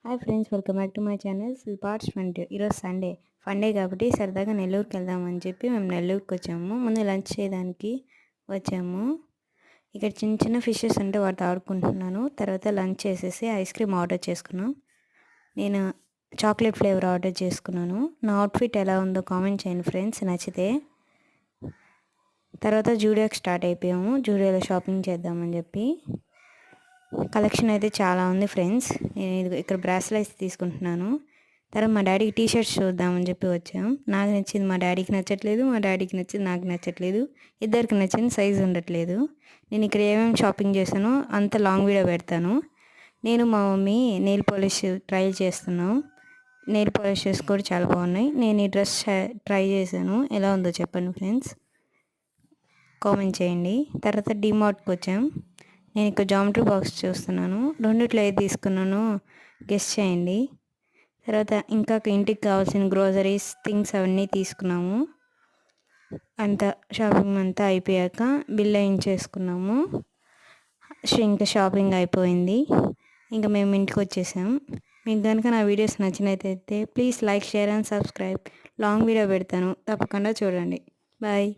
Hi friends, welcome back to my channel parts 20. ఈరోజు Sunday funday కాబట్టి సరదాగా నెల్లూరుకి వెళ్దామని చెప్పి మేము నెల్లూరుకి వచ్చాము. ముందు లంచ్ చేయడానికి వచ్చాము. ఇక్కడ చిన్న చిన్న ఫిషెస్ ఉంటే వాటితో ఆడుకుంటున్నాను. తర్వాత లంచ్ చేసేసి ఐస్ క్రీమ్ ఆర్డర్ చేసుకున్నాం. నేను చాక్లెట్ ఫ్లేవర్ ఆర్డర్ చేసుకున్నాను. నా అవుట్ఫిట్ ఎలా ఉందో కామెంట్ చేయండి ఫ్రెండ్స్, నచ్చితే. తర్వాత జూడియోకి స్టార్ట్ అయిపోయాము. జూడియోలో షాపింగ్ చేద్దామని చెప్పి. కలెక్షన్ అయితే చాలా ఉంది ఫ్రెండ్స్. నేను ఇక్కడ బ్రాస్లెట్స్ తీసుకుంటున్నాను. తర్వాత మా డాడీకి టీ షర్ట్స్ చూద్దామని చెప్పి వచ్చాం. నాకు నచ్చింది మా డాడీకి నచ్చట్లేదు, మా డాడీకి నచ్చింది నాకు నచ్చట్లేదు. ఇద్దరికి నచ్చింది సైజు ఉండట్లేదు. నేను ఇక్కడ ఏమేమి షాపింగ్ చేశానో అంత లాంగ్ వీడియో పెడతాను. నేను మా మమ్మీ నెయిల్ పాలిష్ ట్రై చేస్తున్నాం. నెయిల్ పాలిషెస్ కూడా చాలా బాగున్నాయి. నేను ఈ డ్రెస్ ట్రై చేశాను. ఎలా ఉందో చెప్పండి ఫ్రెండ్స్, కామెంట్ చేయండి. తర్వాత డిమార్ట్కి వచ్చాం. నేను ఇక్కడ జామెట్రీ బాక్స్ చూస్తున్నాను. రెండిట్లో ఏది తీసుకున్నానో గెస్ చేయండి. తర్వాత ఇంకా ఇంటికి కావాల్సిన గ్రోసరీస్ థింగ్స్ అవన్నీ తీసుకున్నాము. అంతా షాపింగ్ అంతా అయిపోయాక బిల్ వేయించేసుకున్నాము. ఇంకా షాపింగ్ అయిపోయింది. ఇంకా మేము ఇంటికి వచ్చేసాం. మీకు కనుక నా వీడియోస్ నచ్చినట్లయితే please like, share and subscribe. Long video పెడతాను, తప్పకుండా చూడండి. బాయ్.